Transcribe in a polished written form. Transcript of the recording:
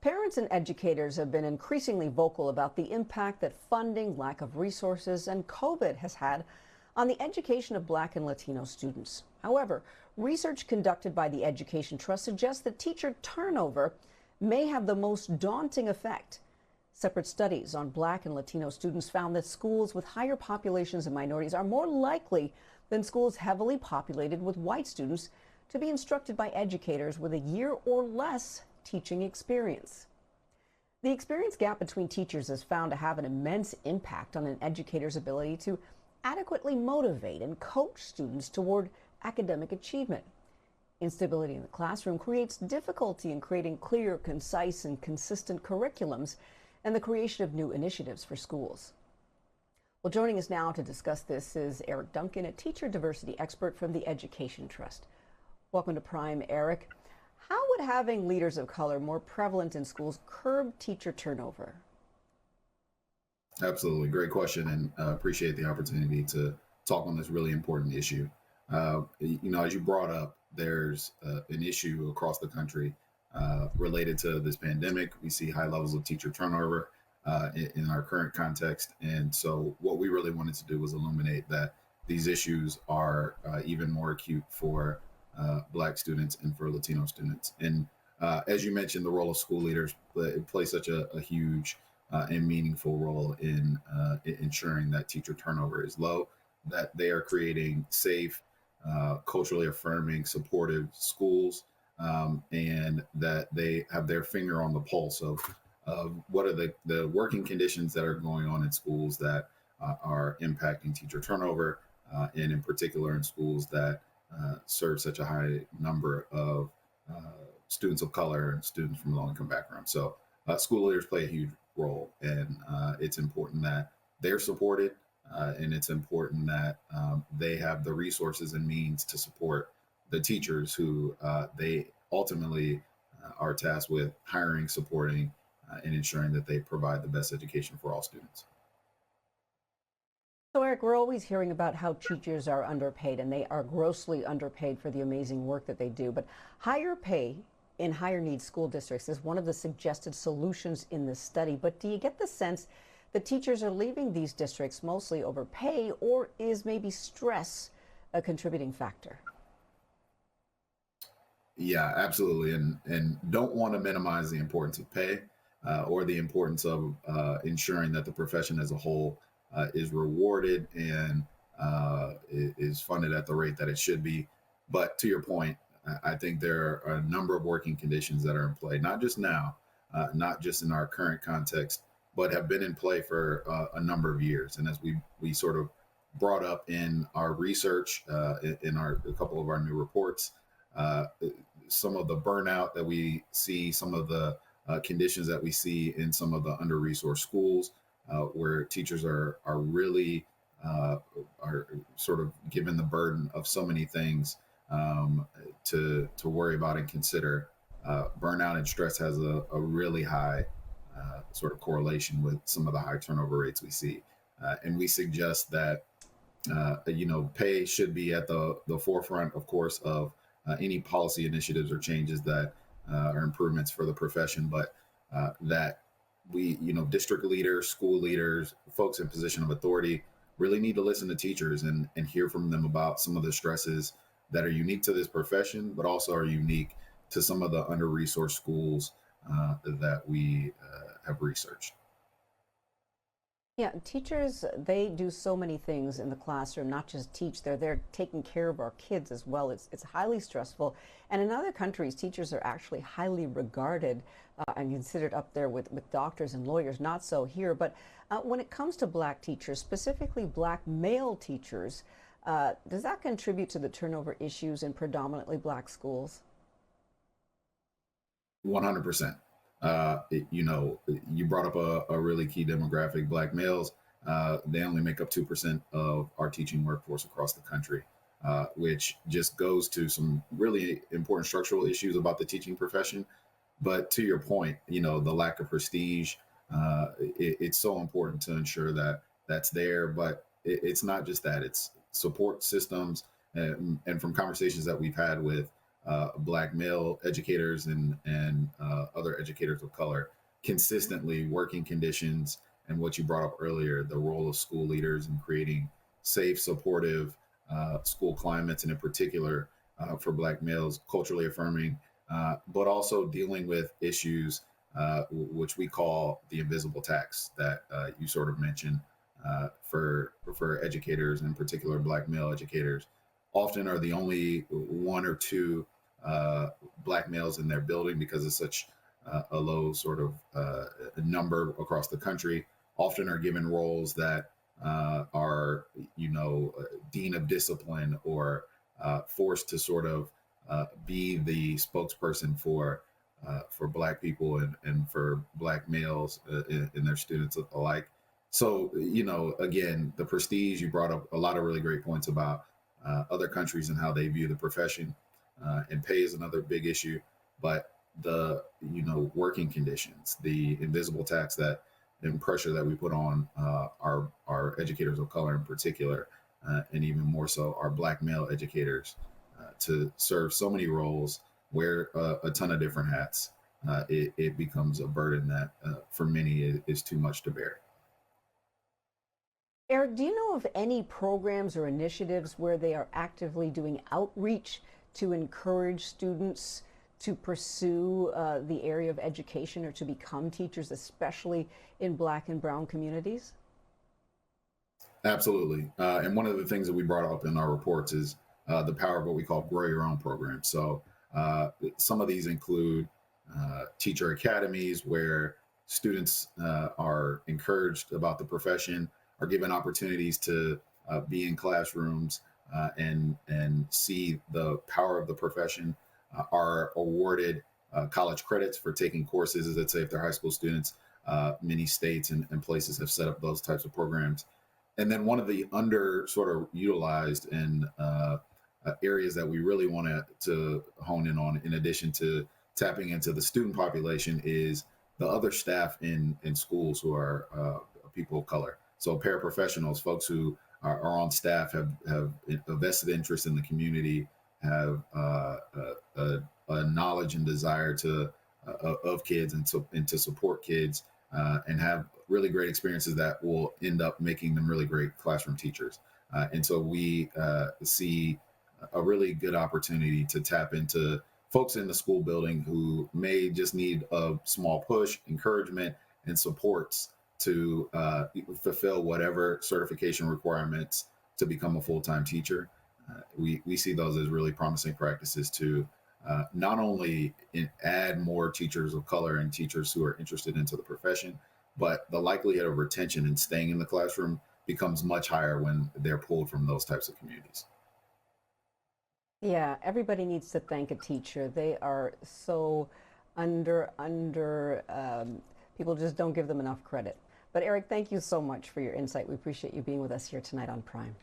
Parents and educators have been increasingly vocal about the impact that funding, lack of resources, and COVID has had on the education of Black and Latino students. However, research conducted by the Education Trust suggests that teacher turnover may have the most daunting effect. Separate studies on Black and Latino students found that schools with higher populations of minorities are more likely than schools heavily populated with white students to be instructed by educators with a year or less teaching experience. The experience gap between teachers is found to have an immense impact on an educator's ability to adequately motivate and coach students toward academic achievement. Instability in the classroom creates difficulty in creating clear, concise, and consistent curriculums and the creation of new initiatives for schools. Well, joining us now to discuss this is Eric Duncan, a teacher diversity expert from the Education Trust. Welcome to Prime, Eric. How would having leaders of color more prevalent in schools curb teacher turnover? Absolutely. Great question, and appreciate the opportunity to talk on this really important issue. As you brought up, there's an issue across the country related to this pandemic. We see high levels of teacher turnover in our current context. And so what we really wanted to do was illuminate that these issues are even more acute for Black students and for Latino students. And as you mentioned, the role of school leaders play such a huge and meaningful role in ensuring that teacher turnover is low, that they are creating safe, culturally affirming, supportive schools, and that they have their finger on the pulse of what are the working conditions that are going on in schools that are impacting teacher turnover, and in particular in schools that serve such a high number of students of color and students from low-income backgrounds. So school leaders play a huge role, and it's important that they're supported, and it's important that they have the resources and means to support the teachers who they ultimately are tasked with hiring, supporting, and ensuring that they provide the best education for all students. So, Eric, we're always hearing about how teachers are underpaid, and they are grossly underpaid for the amazing work that they do. But higher pay in higher needs school districts is one of the suggested solutions in this study. But do you get the sense that teachers are leaving these districts mostly over pay, or is maybe stress a contributing factor? Yeah, absolutely. And don't want to minimize the importance of pay or the importance of ensuring that the profession as a whole is rewarded and is funded at the rate that it should be. But to your point, I think there are a number of working conditions that are in play, not just now, not just in our current context, but have been in play for a number of years. And as we sort of brought up in our research, in a couple of our new reports, some of the burnout that we see, some of the conditions that we see in some of the under-resourced schools, where teachers are really are sort of given the burden of so many things to worry about and consider. Burnout and stress has a really high sort of correlation with some of the high turnover rates we see, and we suggest that pay should be at the forefront, of course, of any policy initiatives or changes that are improvements for the profession, but that we, district leaders, school leaders, folks in position of authority really need to listen to teachers and hear from them about some of the stresses that are unique to this profession, but also are unique to some of the under-resourced schools that we have researched. Yeah, teachers, they do so many things in the classroom, not just teach. They're there taking care of our kids as well. It's highly stressful. And in other countries, teachers are actually highly regarded and considered up there with doctors and lawyers. Not so here. But when it comes to Black teachers, specifically Black male teachers, does that contribute to the turnover issues in predominantly Black schools? 100%. You brought up a really key demographic, Black males. They only make up 2% of our teaching workforce across the country, which just goes to some really important structural issues about the teaching profession. But to your point, the lack of prestige, it's so important to ensure that that's there. But it's not just that, it's support systems. And from conversations that we've had with Black male educators and other educators of color consistently, working conditions, and what you brought up earlier, the role of school leaders in creating safe, supportive school climates, and in particular for Black males, culturally affirming, but also dealing with issues which we call the invisible tax that you sort of mentioned for educators, in particular Black male educators, often are the only one or two Black males in their building because it's such a low sort of number across the country. Often are given roles that are, dean of discipline or forced to sort of be the spokesperson for Black people and for Black males and their students alike. So, again, the prestige, you brought up a lot of really great points about other countries and how they view the profession, and pay is another big issue. But the, working conditions, the invisible tax that and pressure that we put on our educators of color in particular, and even more so our Black male educators, to serve so many roles, wear a ton of different hats, it becomes a burden that for many is too much to bear. Eric, do you know of any programs or initiatives where they are actively doing outreach to encourage students to pursue the area of education or to become teachers, especially in Black and brown communities? Absolutely. And one of the things that we brought up in our reports is the power of what we call grow your own programs. So some of these include teacher academies where students are encouraged about the profession, are given opportunities to be in classrooms and see the power of the profession, are awarded college credits for taking courses, as let's say if they're high school students. Many states and places have set up those types of programs. And then one of the under sort of utilized and areas that we really want to hone in on, in addition to tapping into the student population, is the other staff in schools who are people of color. So paraprofessionals, folks who are on staff, have a vested interest in the community, have a knowledge and desire of kids and to support kids, and have really great experiences that will end up making them really great classroom teachers. And so we see a really good opportunity to tap into folks in the school building who may just need a small push, encouragement, and supports to fulfill whatever certification requirements to become a full-time teacher. We see those as really promising practices to not only add more teachers of color and teachers who are interested into the profession, but the likelihood of retention and staying in the classroom becomes much higher when they're pulled from those types of communities. Yeah, everybody needs to thank a teacher. They are so people just don't give them enough credit. But Eric, thank you so much for your insight. We appreciate you being with us here tonight on Prime.